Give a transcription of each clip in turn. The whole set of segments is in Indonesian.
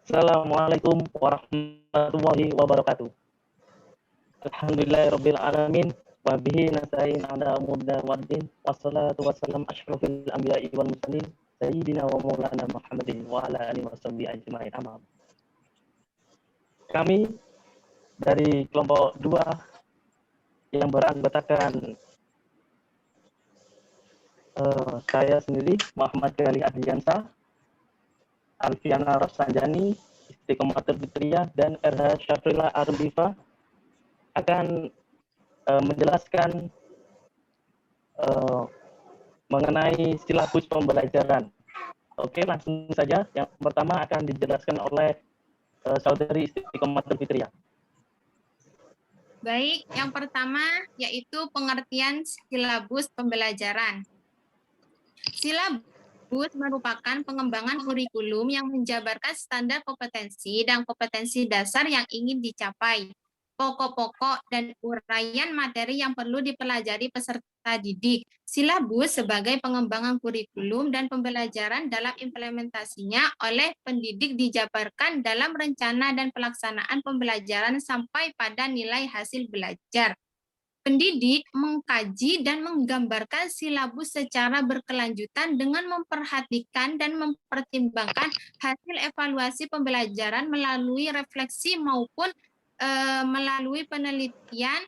Assalamualaikum warahmatullahi wabarakatuh. Alhamdulillahirabbil alamin wa bihi nasta'in ala umuri waddin wassalatu wassalam asyrofil anbiya'i wal mursalin sayyidina wa maulana Muhammadin wa ala alihi washabihi ajmain amma. Kami dari kelompok 2 yang beranggotakan saya sendiri Muhammad Gali Adriansa, Alfiana Rafsanjani, Istiqomatul Fitriyah, dan RH Syafrila Arbifa akan menjelaskan mengenai silabus pembelajaran. Oke, langsung saja. Yang pertama akan dijelaskan oleh Saudari Istiqomatul Fitriyah. Baik, yang pertama yaitu pengertian silabus pembelajaran. Silabus merupakan pengembangan kurikulum yang menjabarkan standar kompetensi dan kompetensi dasar yang ingin dicapai, pokok-pokok dan uraian materi yang perlu dipelajari peserta didik. Silabus sebagai pengembangan kurikulum dan pembelajaran dalam implementasinya oleh pendidik dijabarkan dalam rencana dan pelaksanaan pembelajaran sampai pada nilai hasil belajar. Pendidik mengkaji dan menggambarkan silabus secara berkelanjutan dengan memperhatikan dan mempertimbangkan hasil evaluasi pembelajaran melalui refleksi maupun melalui penelitian,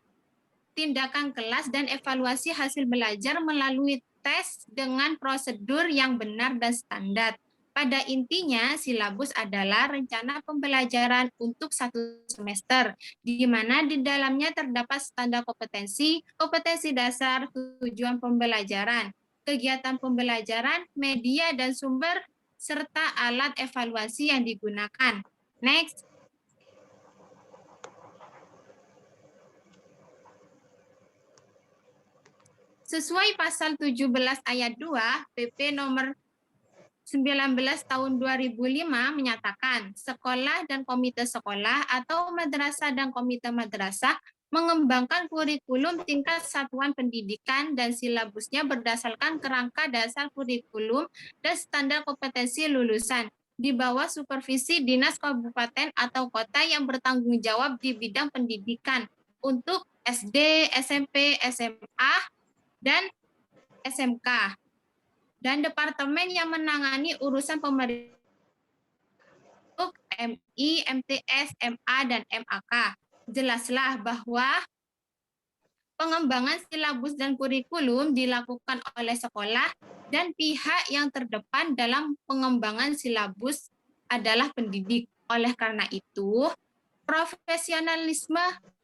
tindakan kelas, dan evaluasi hasil belajar melalui tes dengan prosedur yang benar dan standar. Pada intinya, silabus adalah rencana pembelajaran untuk 1 semester, di mana di dalamnya terdapat standar kompetensi, kompetensi dasar, tujuan pembelajaran, kegiatan pembelajaran, media dan sumber, serta alat evaluasi yang digunakan. Next. Sesuai pasal 17 ayat 2 PP nomor 19 tahun 2005 menyatakan sekolah dan komite sekolah atau madrasah dan komite madrasah mengembangkan kurikulum tingkat satuan pendidikan dan silabusnya berdasarkan kerangka dasar kurikulum dan standar kompetensi lulusan di bawah supervisi dinas kabupaten atau kota yang bertanggung jawab di bidang pendidikan untuk SD, SMP, SMA, dan SMK, dan departemen yang menangani urusan pemerintah MI, MTS, MA, dan MAK. Jelaslah bahwa pengembangan silabus dan kurikulum dilakukan oleh sekolah dan pihak yang terdepan dalam pengembangan silabus adalah pendidik. Oleh karena itu,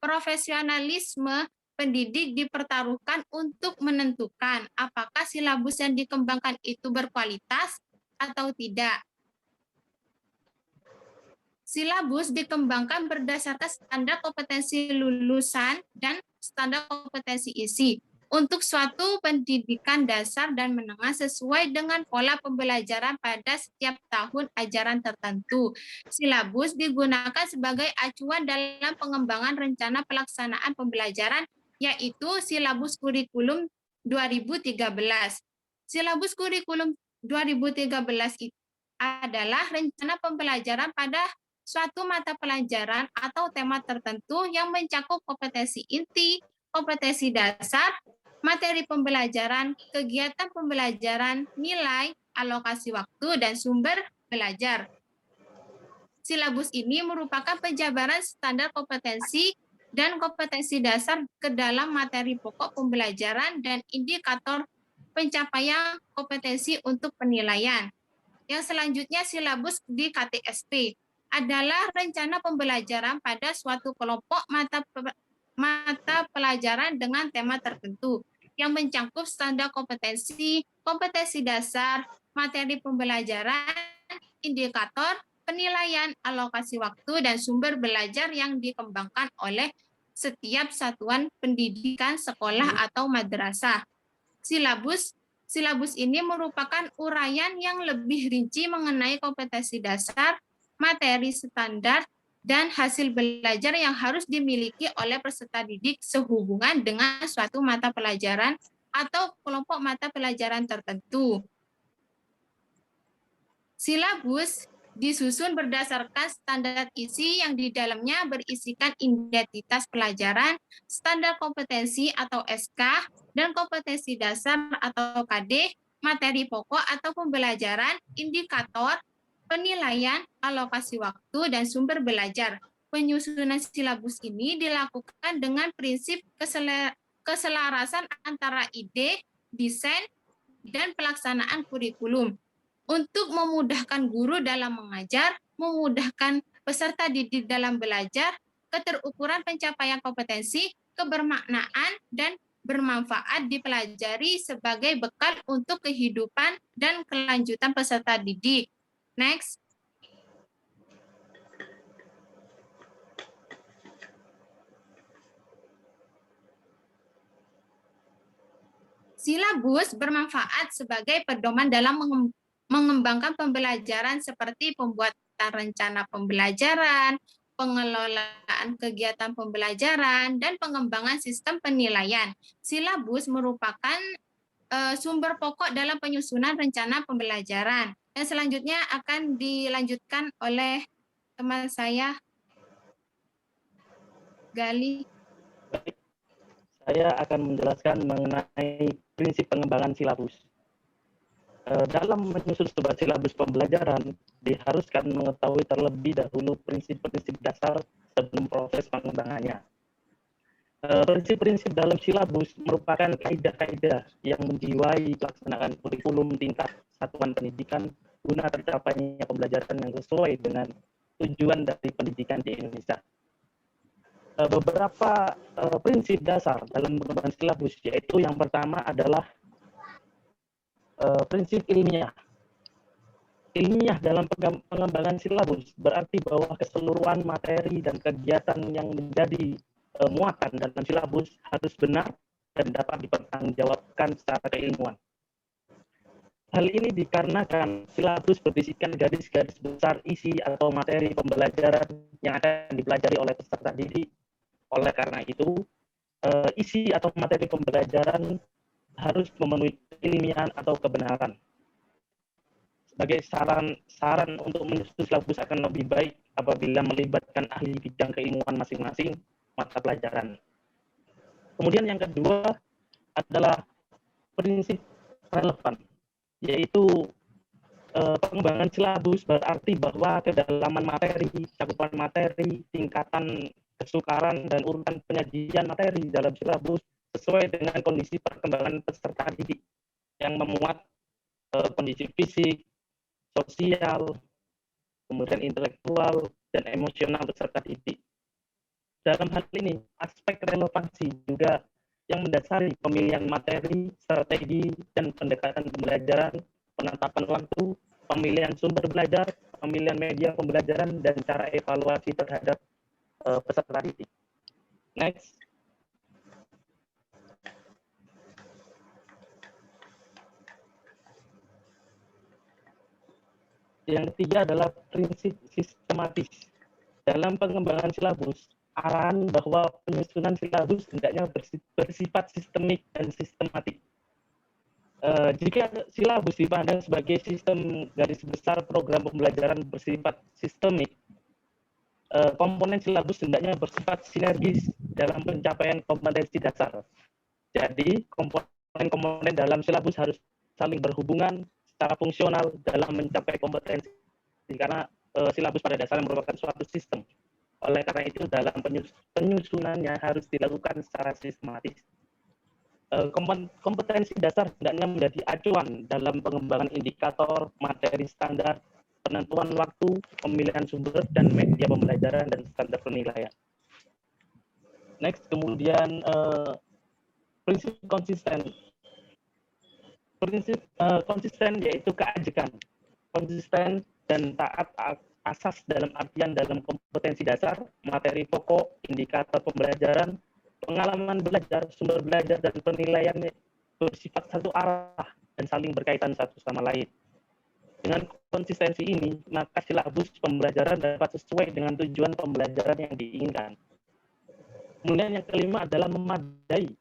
profesionalisme pendidik dipertaruhkan untuk menentukan apakah silabus yang dikembangkan itu berkualitas atau tidak. Silabus dikembangkan berdasarkan standar kompetensi lulusan dan standar kompetensi isi untuk suatu pendidikan dasar dan menengah sesuai dengan pola pembelajaran pada setiap tahun ajaran tertentu. Silabus digunakan sebagai acuan dalam pengembangan rencana pelaksanaan pembelajaran, yaitu silabus kurikulum 2013. Silabus kurikulum 2013 itu adalah rencana pembelajaran pada suatu mata pelajaran atau tema tertentu yang mencakup kompetensi inti, kompetensi dasar, materi pembelajaran, kegiatan pembelajaran, nilai, alokasi waktu, dan sumber belajar. Silabus ini merupakan penjabaran standar kompetensi dan kompetensi dasar ke dalam materi pokok pembelajaran dan indikator pencapaian kompetensi untuk penilaian. Yang selanjutnya silabus di KTSP adalah rencana pembelajaran pada suatu kelompok mata pelajaran dengan tema tertentu yang mencakup standar kompetensi, kompetensi dasar, materi pembelajaran, indikator, penilaian, alokasi waktu, dan sumber belajar yang dikembangkan oleh setiap satuan pendidikan sekolah atau madrasah. Silabus ini merupakan uraian yang lebih rinci mengenai kompetensi dasar, materi standar, dan hasil belajar yang harus dimiliki oleh peserta didik sehubungan dengan suatu mata pelajaran atau kelompok mata pelajaran tertentu. Silabus disusun berdasarkan standar isi yang di dalamnya berisikan identitas pelajaran, standar kompetensi atau SK, dan kompetensi dasar atau KD, materi pokok atau pembelajaran, indikator, penilaian, alokasi waktu, dan sumber belajar. Penyusunan silabus ini dilakukan dengan prinsip keselarasan antara ide, desain, dan pelaksanaan kurikulum untuk memudahkan guru dalam mengajar, memudahkan peserta didik dalam belajar, keterukuran pencapaian kompetensi, kebermaknaan, dan bermanfaat dipelajari sebagai bekal untuk kehidupan dan kelanjutan peserta didik. Next. Silabus bermanfaat sebagai pedoman dalam mengembangkan pembelajaran seperti pembuatan rencana pembelajaran, pengelolaan kegiatan pembelajaran, dan pengembangan sistem penilaian. Silabus merupakan sumber pokok dalam penyusunan rencana pembelajaran. Dan selanjutnya akan dilanjutkan oleh teman saya, Gali. Saya akan menjelaskan mengenai prinsip pengembangan silabus. Dalam menyusun sebuah silabus pembelajaran, diharuskan mengetahui terlebih dahulu prinsip-prinsip dasar sebelum proses pengembangannya. Prinsip-prinsip dalam silabus merupakan kaidah-kaidah yang menjiwai pelaksanaan kurikulum tingkat satuan pendidikan guna tercapainya pembelajaran yang sesuai dengan tujuan dari pendidikan di Indonesia. Beberapa prinsip dasar dalam pengembangan silabus, yaitu yang pertama adalah prinsip ilmiah. Ilmiah dalam pengembangan silabus berarti bahwa keseluruhan materi dan kegiatan yang menjadi muatan dalam silabus harus benar dan dapat dipertanggungjawabkan secara keilmuan. Hal ini dikarenakan silabus berisikan garis-garis besar isi atau materi pembelajaran yang akan dipelajari oleh peserta didik. Oleh karena itu, isi atau materi pembelajaran harus memenuhi keilmian atau kebenaran. Sebagai saran untuk menyusun silabus akan lebih baik apabila melibatkan ahli bidang keilmuan masing-masing mata pelajaran. Kemudian yang kedua adalah prinsip relevan, yaitu pengembangan silabus berarti bahwa kedalaman materi, cakupan materi, tingkatan kesukaran, dan urutan penyajian materi dalam silabus sesuai dengan kondisi perkembangan peserta didik yang memuat kondisi fisik, sosial, kemudian intelektual, dan emosional peserta didik. Dalam hal ini, aspek relevansi juga yang mendasari pemilihan materi, strategi, dan pendekatan pembelajaran, penetapan waktu, pemilihan sumber belajar, pemilihan media pembelajaran, dan cara evaluasi terhadap peserta didik. Next. Yang ketiga adalah prinsip sistematis. Dalam pengembangan silabus, arahan bahwa penyusunan silabus hendaknya bersifat sistemik dan sistematik. Jika silabus dipandang sebagai sistem garis besar program pembelajaran bersifat sistemik, komponen silabus hendaknya bersifat sinergis dalam pencapaian kompetensi dasar. Jadi, komponen-komponen dalam silabus harus saling berhubungan secara fungsional dalam mencapai kompetensi, karena silabus pada dasarnya merupakan suatu sistem. Oleh karena itu, dalam penyusunannya harus dilakukan secara sistematis. Kompetensi dasar hendaknya menjadi acuan dalam pengembangan indikator, materi standar, penentuan waktu, pemilihan sumber dan media pembelajaran, dan standar penilaian. Next, kemudian prinsip konsisten. Prinsip konsisten yaitu keajekan, konsisten dan taat asas dalam artian dalam kompetensi dasar, materi pokok, indikator pembelajaran, pengalaman belajar, sumber belajar, dan penilaiannya bersifat satu arah dan saling berkaitan satu sama lain. Dengan konsistensi ini, maka silabus pembelajaran dapat sesuai dengan tujuan pembelajaran yang diinginkan. Kemudian yang kelima adalah memadai.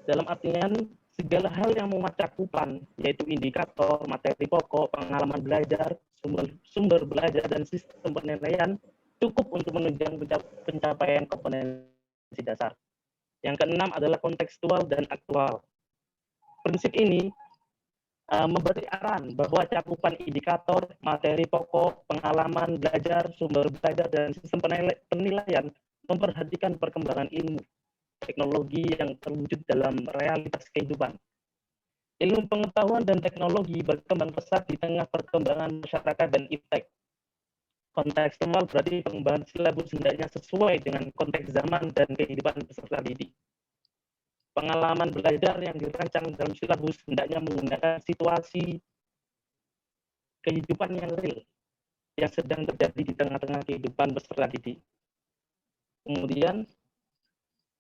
Dalam artian, Segala hal yang memuat cakupan, yaitu indikator, materi pokok, pengalaman belajar, sumber belajar, dan sistem penilaian, cukup untuk menunjang pencapaian kompetensi dasar. Yang keenam adalah kontekstual dan aktual. Prinsip ini memberi arahan bahwa cakupan indikator, materi pokok, pengalaman belajar, sumber belajar, dan sistem penilaian memperhatikan perkembangan ilmu, teknologi yang terwujud dalam realitas kehidupan. Ilmu pengetahuan dan teknologi berkembang pesat di tengah perkembangan masyarakat dan iptek. Kontekstual berarti pengembangan silabus hendaknya sesuai dengan konteks zaman dan kehidupan peserta didik. Pengalaman belajar yang dirancang dalam silabus hendaknya menggunakan situasi kehidupan yang real, yang sedang terjadi di tengah-tengah kehidupan peserta didik. Kemudian,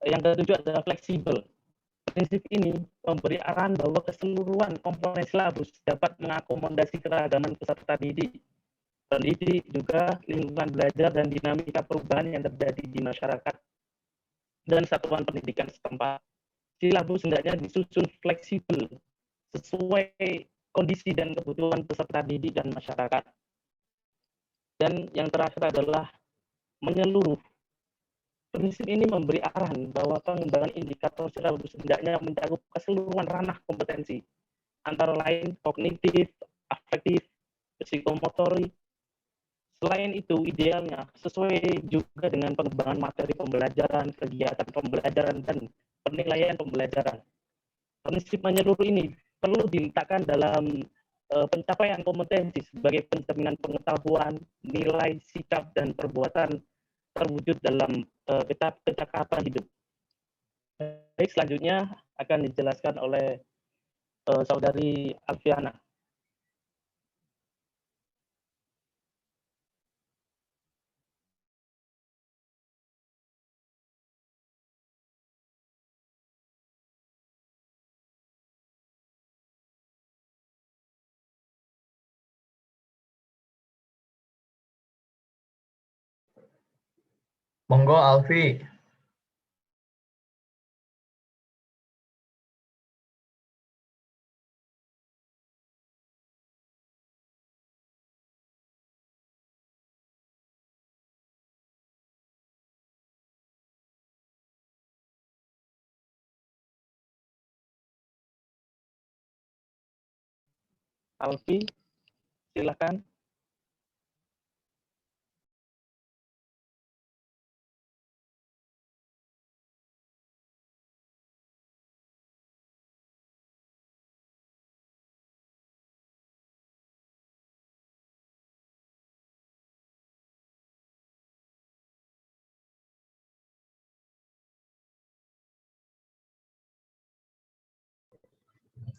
yang ketujuh adalah fleksibel. Prinsip ini memberi arahan bahwa keseluruhan komponen silabus dapat mengakomodasi keragaman peserta didik, pendidik, juga lingkungan belajar dan dinamika perubahan yang terjadi di masyarakat dan satuan pendidikan setempat. Silabus hendaknya disusun fleksibel sesuai kondisi dan kebutuhan peserta didik dan masyarakat. Dan yang terakhir adalah menyeluruh. Prinsip ini memberi arahan bahwa pengembangan indikator silabus hendaknya mencakup keseluruhan ranah kompetensi, antara lain kognitif, afektif, psikomotorik. Selain itu, idealnya sesuai juga dengan pengembangan materi pembelajaran, kegiatan pembelajaran, dan penilaian pembelajaran. Prinsip menyeluruh ini perlu diletakkan dalam pencapaian kompetensi sebagai pencerminan pengetahuan, nilai, sikap, dan perbuatan terwujud dalam kecakapan hidup. Baik, selanjutnya akan dijelaskan oleh Saudari Alfiana. Monggo Alfi. Alfi, silakan.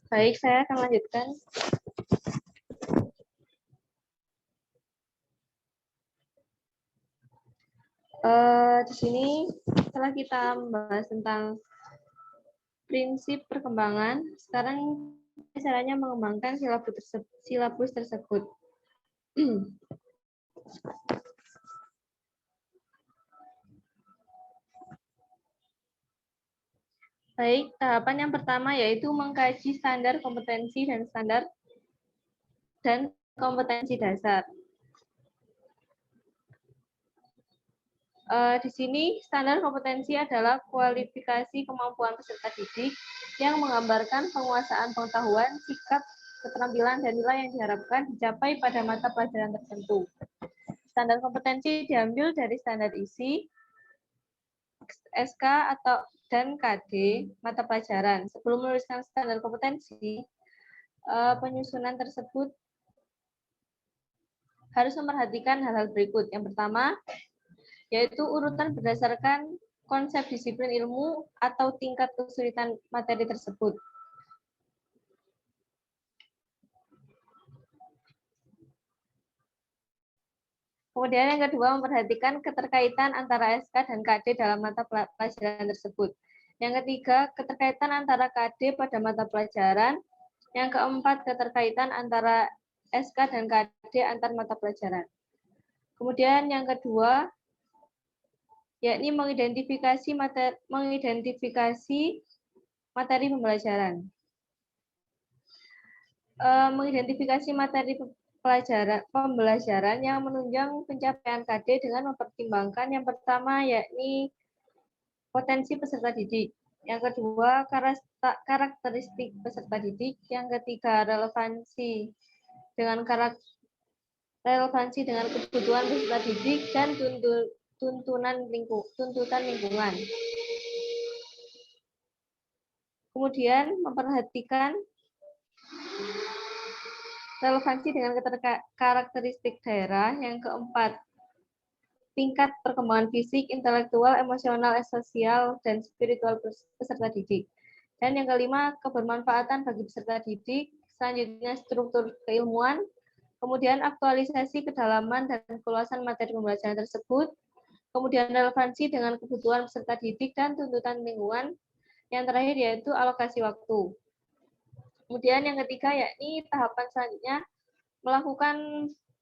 Baik, saya akan lanjutkan. Di sini setelah kita membahas tentang prinsip perkembangan, sekarang caranya mengembangkan silabus tersebut. Baik, tahapan yang pertama yaitu mengkaji standar kompetensi dan kompetensi dasar. Di sini standar kompetensi adalah kualifikasi kemampuan peserta didik yang menggambarkan penguasaan pengetahuan, sikap, keterampilan, dan nilai yang diharapkan dicapai pada mata pelajaran tertentu. Standar kompetensi diambil dari standar isi, SK dan KD mata pelajaran. Sebelum menuliskan standar kompetensi, penyusunan tersebut harus memperhatikan hal-hal berikut. Yang pertama, yaitu urutan berdasarkan konsep disiplin ilmu atau tingkat kesulitan materi tersebut. Kemudian yang kedua, memperhatikan keterkaitan antara SK dan KD dalam mata pelajaran tersebut. Yang ketiga, keterkaitan antara KD pada mata pelajaran. Yang keempat, keterkaitan antara SK dan KD antar mata pelajaran. Kemudian yang kedua, yakni mengidentifikasi materi pembelajaran. mengidentifikasi materi pembelajaran yang menunjang pencapaian KD dengan mempertimbangkan yang pertama yakni potensi peserta didik, yang kedua karakteristik peserta didik, yang ketiga relevansi dengan kebutuhan peserta didik dan tuntutan lingkungan. Kemudian memperhatikan relevansi dengan karakteristik daerah. Yang keempat, tingkat perkembangan fisik, intelektual, emosional, sosial, dan spiritual peserta didik. Dan yang kelima, kebermanfaatan bagi peserta didik. Selanjutnya, struktur keilmuan. Kemudian aktualisasi kedalaman dan keluasan materi pembelajaran tersebut. Kemudian relevansi dengan kebutuhan peserta didik dan tuntutan lingkungan. Yang terakhir yaitu alokasi waktu. Kemudian yang ketiga yakni tahapan selanjutnya melakukan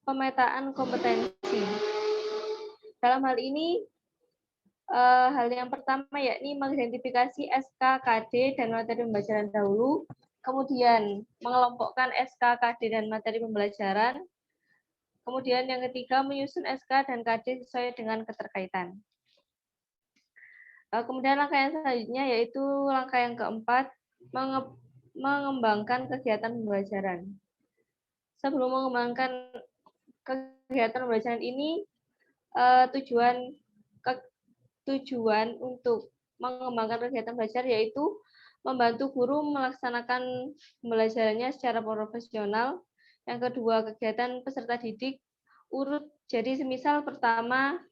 pemetaan kompetensi. Dalam hal ini, hal yang pertama yakni mengidentifikasi SK, KD, dan materi pembelajaran dahulu, kemudian mengelompokkan SK, KD, dan materi pembelajaran, kemudian yang ketiga menyusun SK dan KD sesuai dengan keterkaitan. Kemudian langkah yang selanjutnya yaitu langkah yang keempat, mengembangkan kegiatan pembelajaran. Sebelum mengembangkan kegiatan pembelajaran ini, tujuan untuk mengembangkan kegiatan belajar yaitu membantu guru melaksanakan pembelajarannya secara profesional. Yang kedua, kegiatan peserta didik urut. Jadi semisal pertama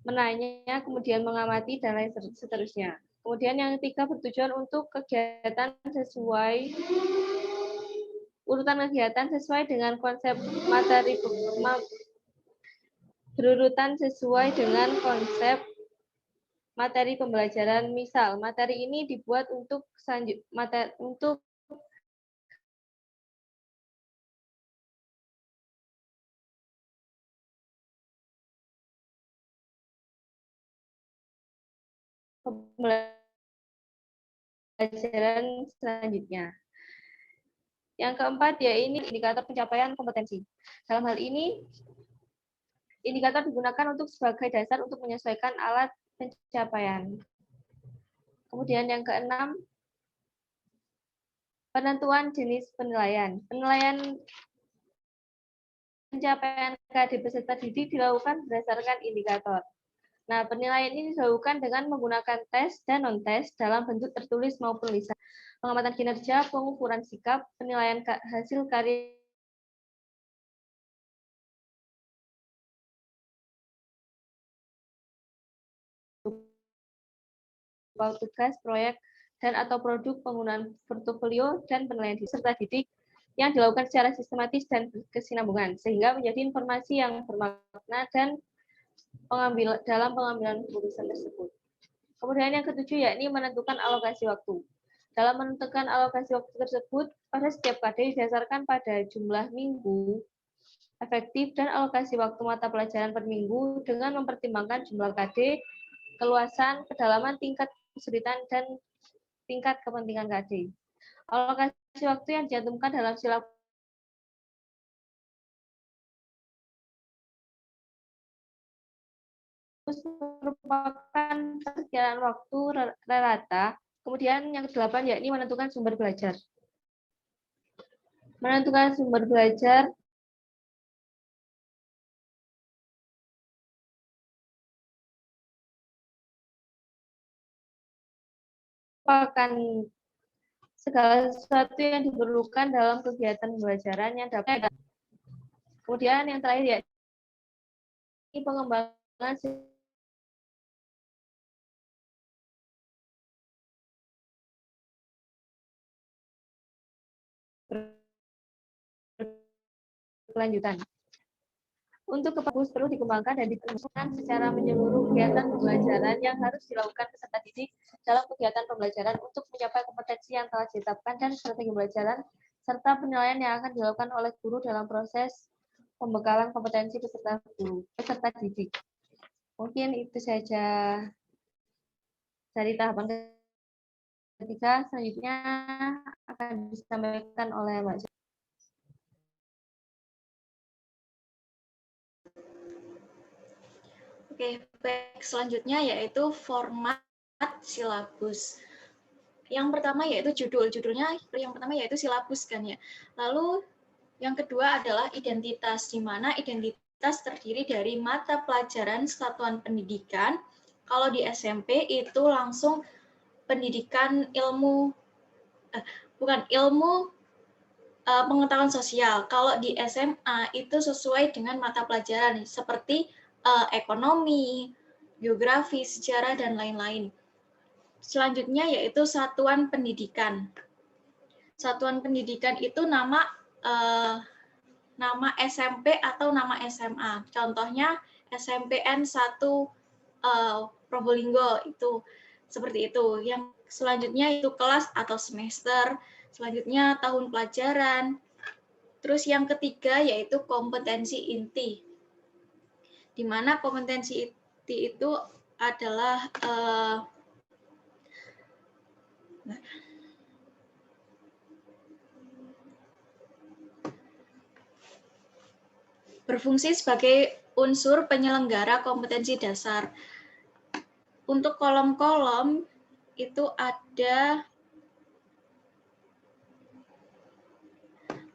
menanya, kemudian mengamati, dan lain seterusnya. Kemudian yang ketiga bertujuan untuk kegiatan urutan kegiatan sesuai dengan konsep materi berurutan sesuai dengan konsep materi pembelajaran. Misal, materi ini dibuat untuk pembelajaran selanjutnya. Yang keempat, yaitu indikator pencapaian kompetensi. Dalam hal ini, indikator digunakan untuk sebagai dasar untuk menyesuaikan alat pencapaian. Kemudian yang keenam, penentuan jenis penilaian. Penilaian pencapaian KD peserta didik dilakukan berdasarkan indikator. Nah, penilaian ini dilakukan dengan menggunakan tes dan non-tes dalam bentuk tertulis maupun lisan. Pengamatan kinerja, pengukuran sikap, penilaian hasil karya tugas, proyek, dan atau produk, penggunaan portofolio, dan penilaian peserta didik yang dilakukan secara sistematis dan berkesinambungan, sehingga menjadi informasi yang bermakna dan dalam pengambilan keputusan tersebut. Kemudian yang ketujuh yakni menentukan alokasi waktu. Dalam menentukan alokasi waktu tersebut, pada setiap KD didasarkan pada jumlah minggu efektif dan alokasi waktu mata pelajaran per minggu dengan mempertimbangkan jumlah KD, keluasan, kedalaman, tingkat kesulitan, dan tingkat kepentingan KD. Alokasi waktu yang dicantumkan dalam sila merupakan perkiraan waktu rata. Kemudian yang ke-8 yakni menentukan sumber belajar. Menentukan sumber belajar merupakan segala sesuatu yang diperlukan dalam kegiatan pembelajaran yang dapat. Kemudian yang terakhir yakni pengembangan berkelanjutan. Untuk kebagus perlu dikembangkan dan diteruskan secara menyeluruh kegiatan pembelajaran yang harus dilakukan peserta didik dalam kegiatan pembelajaran untuk mencapai kompetensi yang telah ditetapkan dan strategi pembelajaran serta penilaian yang akan dilakukan oleh guru dalam proses pembekalan kompetensi peserta didik. Mungkin itu saja dari tahapan 3 selanjutnya akan disampaikan oleh Mbak. Oke, baik. Selanjutnya yaitu format silabus. Yang pertama yaitu judulnya yang pertama yaitu silabus kan ya. Lalu yang kedua adalah identitas, di mana identitas terdiri dari mata pelajaran satuan pendidikan. Kalau di SMP itu langsung pendidikan ilmu pengetahuan sosial. Kalau di SMA itu sesuai dengan mata pelajaran seperti ekonomi, geografi, sejarah, dan lain-lain. Selanjutnya yaitu satuan pendidikan. Satuan pendidikan itu nama SMP atau nama SMA. Contohnya SMPN 1 Probolinggo itu seperti itu. Yang selanjutnya itu kelas atau semester. Selanjutnya tahun pelajaran. Terus yang ketiga yaitu kompetensi inti. Di mana kompetensi inti itu adalah berfungsi sebagai unsur penyelenggara kompetensi dasar. Untuk kolom-kolom itu ada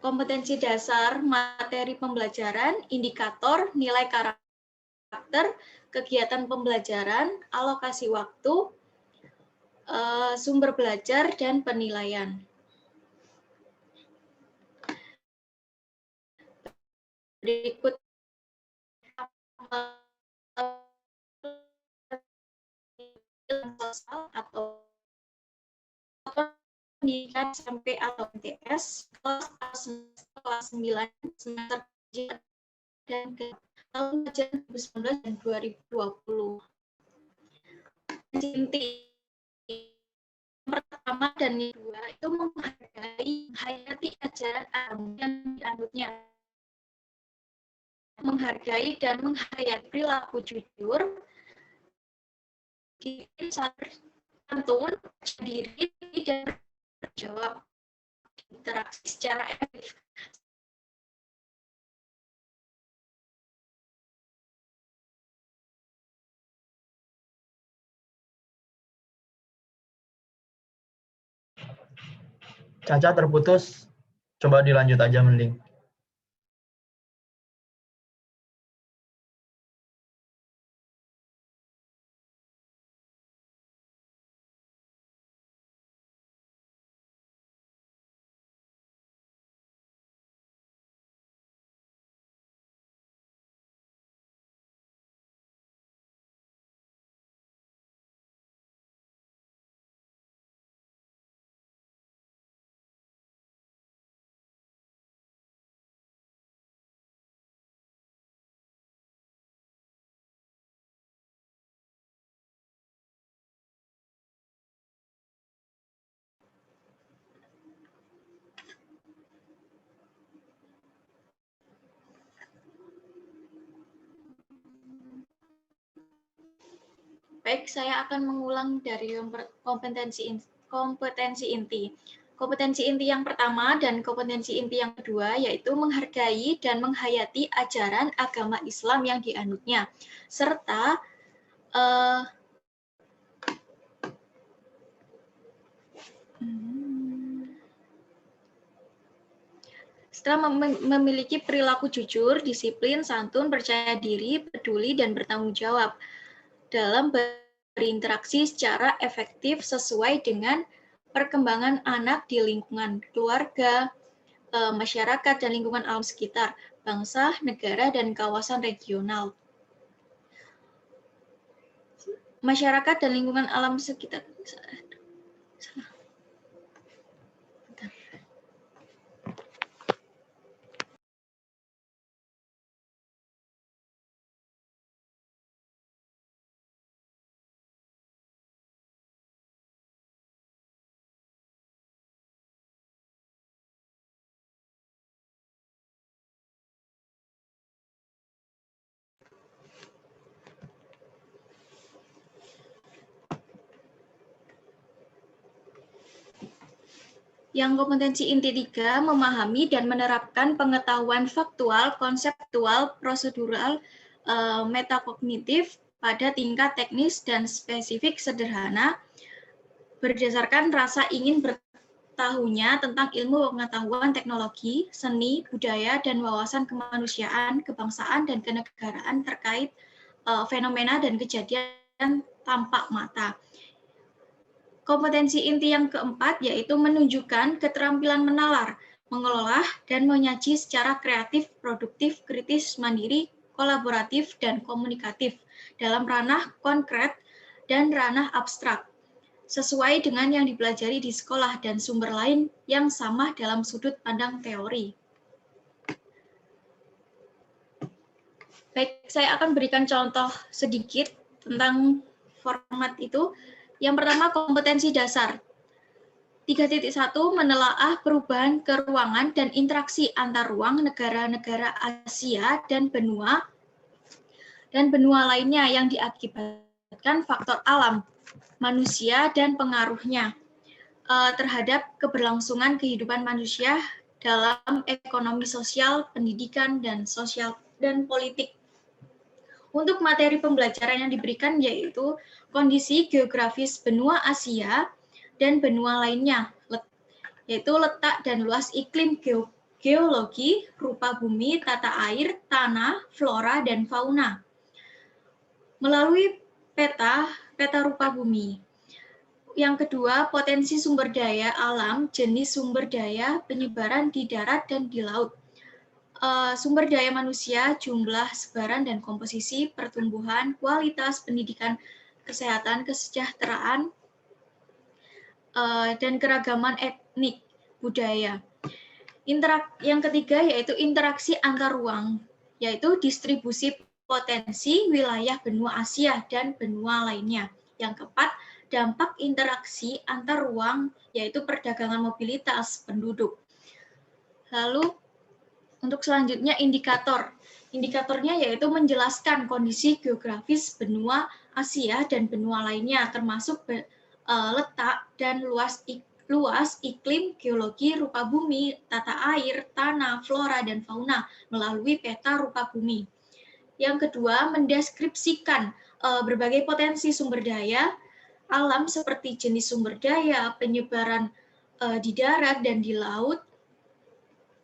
kompetensi dasar, materi pembelajaran, indikator, nilai karakter, kegiatan pembelajaran, alokasi waktu, sumber belajar, dan penilaian. Berikut sosial atau pendidikan SMP atau MTS kelas 9 semester dan ke tahun ajaran 2019 dan 2020. Inti pertama dan yang kedua itu menghayati ajaran agama yang dianutnya, menghargai dan menghayati perilaku jujur, santun, diri dan berjawab, interaksi secara efektif. Caca terputus, coba dilanjut aja mending. Baik, saya akan mengulang dari kompetensi inti. Kompetensi inti yang pertama dan kompetensi inti yang kedua yaitu menghargai dan menghayati ajaran agama Islam yang dianutnya, serta setelah memiliki perilaku jujur, disiplin, santun, percaya diri, peduli, dan bertanggung jawab dalam berinteraksi secara efektif sesuai dengan perkembangan anak di lingkungan keluarga, masyarakat, dan lingkungan alam sekitar, bangsa, negara, dan kawasan regional. Masyarakat dan lingkungan alam sekitar. Yang kompetensi inti 3, memahami dan menerapkan pengetahuan faktual, konseptual, prosedural, metakognitif pada tingkat teknis dan spesifik sederhana, berdasarkan rasa ingin bertahunya tentang ilmu pengetahuan teknologi, seni, budaya, dan wawasan kemanusiaan, kebangsaan, dan kenegaraan terkait fenomena dan kejadian tampak mata. Kompetensi inti yang keempat yaitu menunjukkan keterampilan menalar, mengelola, dan menyaji secara kreatif, produktif, kritis, mandiri, kolaboratif, dan komunikatif dalam ranah konkret dan ranah abstrak, sesuai dengan yang dipelajari di sekolah dan sumber lain yang sama dalam sudut pandang teori. Baik, saya akan berikan contoh sedikit tentang format itu. Yang pertama, kompetensi dasar. 3.1 menelaah perubahan keruangan dan interaksi antar ruang negara-negara Asia dan benua lainnya yang diakibatkan faktor alam, manusia, dan pengaruhnya terhadap keberlangsungan kehidupan manusia dalam ekonomi sosial, pendidikan, dan sosial dan politik. Untuk materi pembelajaran yang diberikan yaitu kondisi geografis benua Asia dan benua lainnya, yaitu letak dan luas iklim, geologi, rupa bumi, tata air, tanah, flora, dan fauna. Melalui peta rupa bumi. Yang kedua, potensi sumber daya alam, jenis sumber daya, penyebaran di darat dan di laut. Sumber daya manusia, jumlah, sebaran, dan komposisi, pertumbuhan, kualitas, pendidikan, kesehatan, kesejahteraan, dan keragaman etnik, budaya. Yang ketiga yaitu interaksi antar ruang, yaitu distribusi potensi wilayah benua Asia dan benua lainnya. Yang keempat, dampak interaksi antar ruang, yaitu perdagangan mobilitas penduduk. Lalu, untuk selanjutnya indikator. Indikatornya yaitu menjelaskan kondisi geografis benua Asia dan benua lainnya, termasuk letak dan luas iklim, geologi, rupa bumi, tata air, tanah, flora, dan fauna melalui peta rupa bumi. Yang kedua, mendeskripsikan berbagai potensi sumber daya alam seperti jenis sumber daya, penyebaran di darat dan di laut,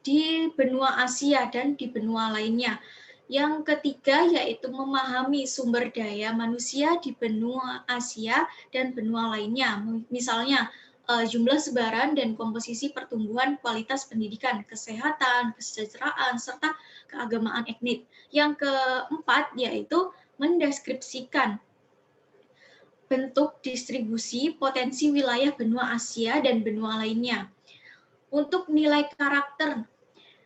di benua Asia dan di benua lainnya. Yang ketiga yaitu memahami sumber daya manusia di benua Asia dan benua lainnya. Misalnya jumlah sebaran dan komposisi pertumbuhan, kualitas pendidikan, kesehatan, kesejahteraan, serta keagamaan etnik. Yang keempat yaitu mendeskripsikan bentuk distribusi potensi wilayah benua Asia dan benua lainnya. Untuk nilai karakter,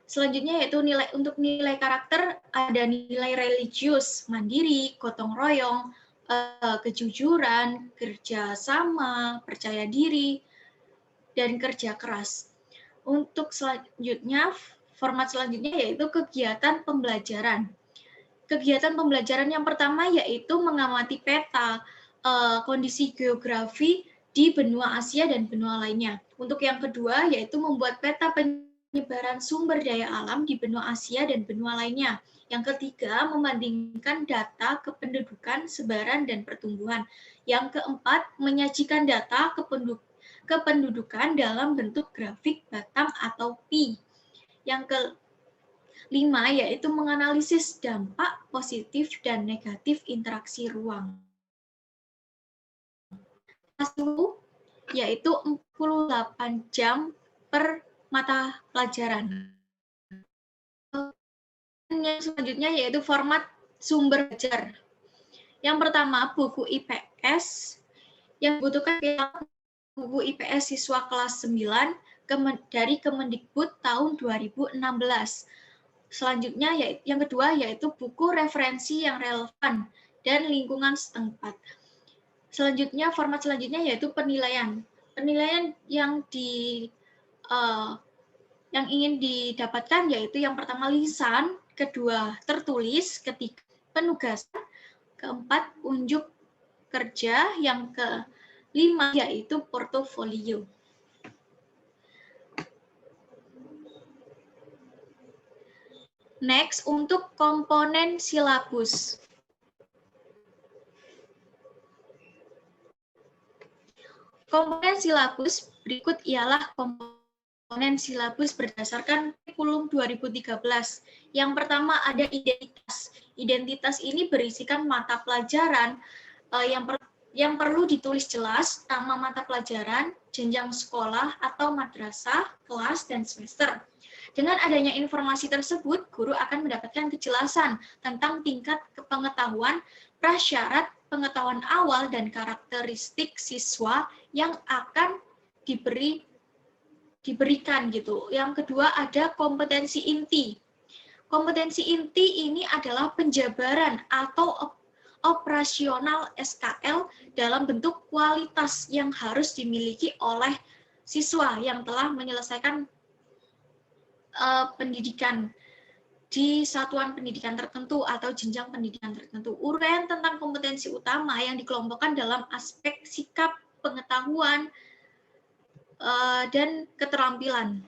selanjutnya yaitu untuk nilai karakter ada nilai religius, mandiri, gotong royong, kejujuran, kerjasama, percaya diri, dan kerja keras. Untuk selanjutnya, format selanjutnya yaitu kegiatan pembelajaran. Kegiatan pembelajaran yang pertama yaitu mengamati peta kondisi geografi di benua Asia dan benua lainnya. Untuk yang kedua yaitu membuat peta penyebaran sumber daya alam di benua Asia dan benua lainnya. Yang ketiga, membandingkan data kependudukan, sebaran, dan pertumbuhan. Yang keempat, menyajikan data kependudukan dalam bentuk grafik batang atau pi. Yang kelima, yaitu menganalisis dampak positif dan negatif interaksi ruang. Yaitu 48 jam per mata pelajaran. Yang selanjutnya yaitu format sumber belajar. Yang pertama, buku IPS yang dibutuhkan buku IPS siswa kelas 9 dari Kemendikbud tahun 2016. Selanjutnya yang kedua yaitu buku referensi yang relevan dan lingkungan setempat. Selanjutnya format selanjutnya yaitu penilaian. Penilaian yang ingin didapatkan yaitu yang pertama lisan, kedua tertulis, ketiga penugasan, keempat unjuk kerja, yang kelima yaitu portofolio. Next, untuk komponen silabus. Komponen silabus berikut ialah komponen silabus berdasarkan kurikulum 2013. Yang pertama ada identitas. Identitas ini berisikan mata pelajaran yang perlu ditulis jelas, nama mata pelajaran, jenjang sekolah atau madrasah, kelas, dan semester. Dengan adanya informasi tersebut, guru akan mendapatkan kejelasan tentang tingkat kepengetahuan, prasyarat, pengetahuan awal, dan karakteristik siswa yang akan diberikan gitu. Yang kedua ada kompetensi inti. Kompetensi inti ini adalah penjabaran atau operasional SKL dalam bentuk kualitas yang harus dimiliki oleh siswa yang telah menyelesaikan pendidikan di satuan pendidikan tertentu atau jenjang pendidikan tertentu. Uraian tentang kompetensi utama yang dikelompokkan dalam aspek sikap, pengetahuan, dan keterampilan.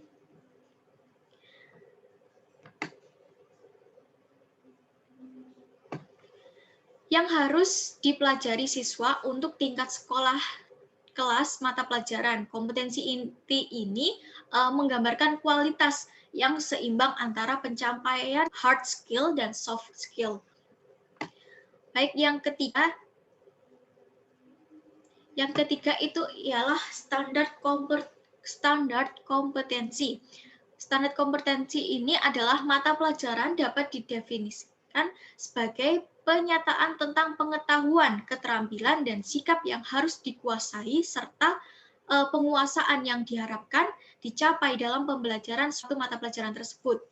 Yang harus dipelajari siswa untuk tingkat sekolah kelas mata pelajaran. Kompetensi inti ini menggambarkan kualitas yang seimbang antara pencapaian hard skill dan soft skill. Baik, yang ketiga itu ialah standar kompetensi. Standar kompetensi ini adalah mata pelajaran dapat didefinisikan sebagai penyataan tentang pengetahuan, keterampilan, dan sikap yang harus dikuasai, serta penguasaan yang diharapkan dicapai dalam pembelajaran suatu mata pelajaran tersebut.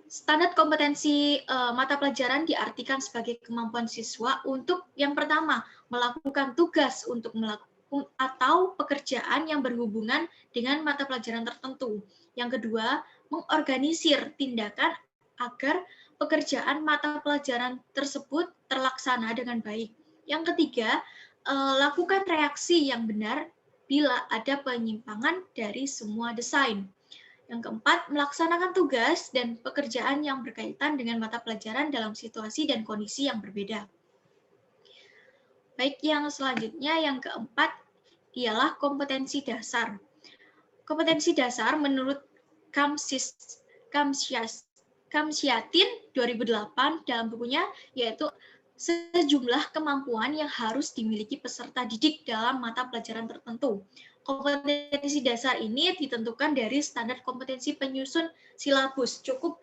Standar kompetensi mata pelajaran diartikan sebagai kemampuan siswa untuk yang pertama, melakukan tugas untuk melakukan atau pekerjaan yang berhubungan dengan mata pelajaran tertentu. Yang kedua, mengorganisir tindakan agar pekerjaan mata pelajaran tersebut terlaksana dengan baik. Yang ketiga, lakukan reaksi yang benar bila ada penyimpangan dari semua desain. Yang keempat, melaksanakan tugas dan pekerjaan yang berkaitan dengan mata pelajaran dalam situasi dan kondisi yang berbeda. Baik, yang selanjutnya, yang keempat, ialah kompetensi dasar. Kompetensi dasar menurut Kamsyatin 2008 dalam bukunya, yaitu sejumlah kemampuan yang harus dimiliki peserta didik dalam mata pelajaran tertentu. Kompetensi dasar ini ditentukan dari standar kompetensi penyusun silabus. Cukup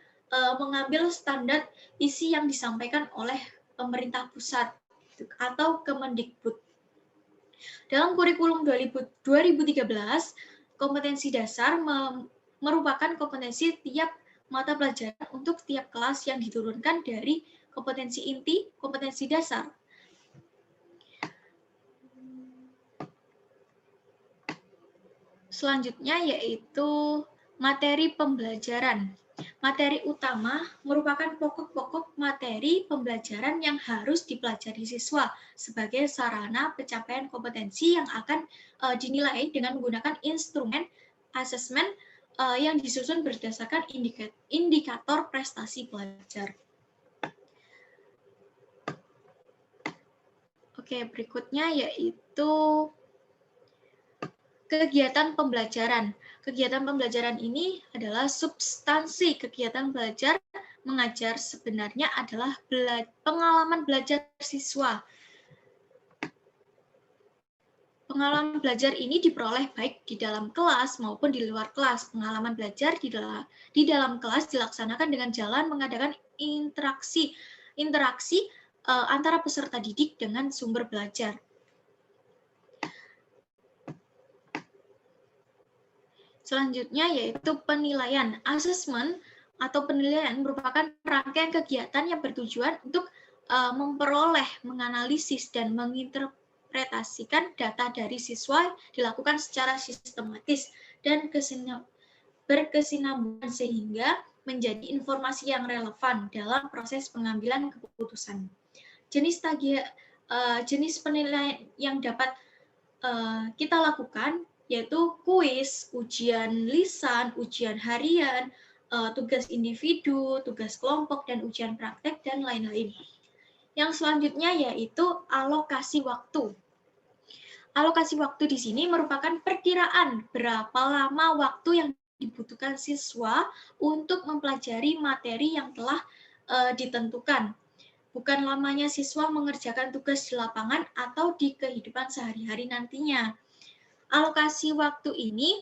mengambil standar isi yang disampaikan oleh pemerintah pusat atau Kemendikbud. Dalam kurikulum 2013, kompetensi dasar merupakan kompetensi tiap mata pelajaran untuk tiap kelas yang diturunkan dari kompetensi inti, kompetensi dasar. Selanjutnya yaitu materi pembelajaran. Materi utama merupakan pokok-pokok materi pembelajaran yang harus dipelajari siswa sebagai sarana pencapaian kompetensi yang akan dinilai dengan menggunakan instrumen asesmen yang disusun berdasarkan indikator prestasi pelajar. Oke, berikutnya yaitu kegiatan pembelajaran. Kegiatan pembelajaran ini adalah substansi kegiatan belajar mengajar, sebenarnya adalah pengalaman belajar siswa. Pengalaman belajar ini diperoleh baik di dalam kelas maupun di luar kelas. Pengalaman belajar di dalam kelas dilaksanakan dengan jalan mengadakan interaksi antara peserta didik dengan sumber belajar. Selanjutnya yaitu penilaian. Asesmen atau penilaian merupakan rangkaian kegiatan yang bertujuan untuk memperoleh, menganalisis, dan menginterpretasikan data dari siswa dilakukan secara sistematis dan berkesinambungan sehingga menjadi informasi yang relevan dalam proses pengambilan keputusan. Jenis penilaian yang dapat kita lakukan yaitu kuis, ujian lisan, ujian harian, tugas individu, tugas kelompok, dan ujian praktek, dan lain-lain. Yang selanjutnya yaitu alokasi waktu. Alokasi waktu di sini merupakan perkiraan berapa lama waktu yang dibutuhkan siswa untuk mempelajari materi yang telah ditentukan. Bukan lamanya siswa mengerjakan tugas di lapangan atau di kehidupan sehari-hari nantinya. Alokasi waktu ini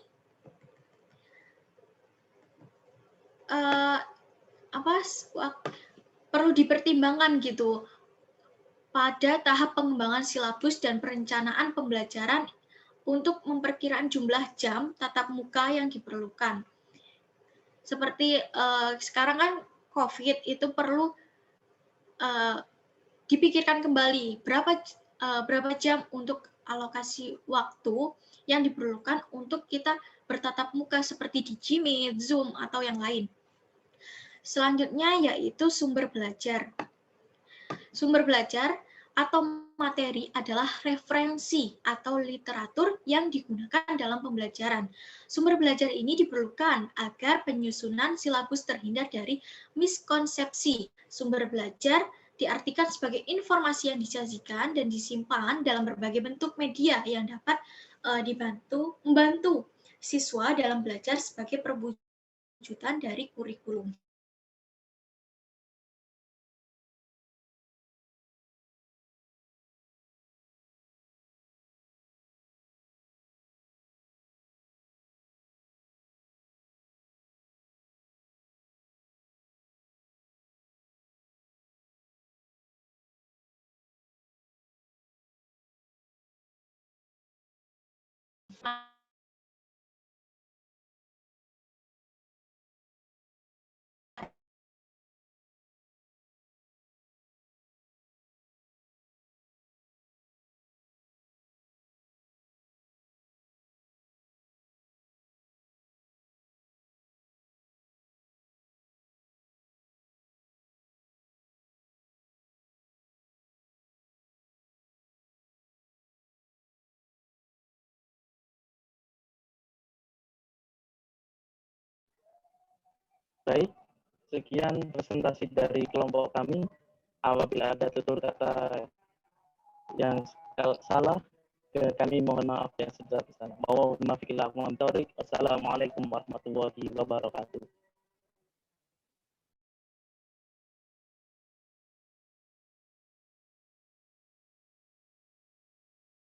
perlu dipertimbangkan gitu pada tahap pengembangan silabus dan perencanaan pembelajaran untuk memperkirakan jumlah jam tatap muka yang diperlukan. Seperti sekarang kan COVID itu perlu dipikirkan kembali berapa jam untuk alokasi waktu yang diperlukan untuk kita bertatap muka seperti di Gmeet, Zoom, atau yang lain. Selanjutnya yaitu sumber belajar. Sumber belajar atau materi adalah referensi atau literatur yang digunakan dalam pembelajaran. Sumber belajar ini diperlukan agar penyusunan silabus terhindar dari miskonsepsi. Sumber belajar diartikan sebagai informasi yang disajikan dan disimpan dalam berbagai bentuk media yang dapat membantu siswa dalam belajar sebagai perwujudan dari kurikulum. Baik, sekian presentasi dari kelompok kami. Apabila ada tutur kata yang salah, kami mohon maaf yang sebesar-besarnya. Wassalamualaikum warahmatullahi wabarakatuh.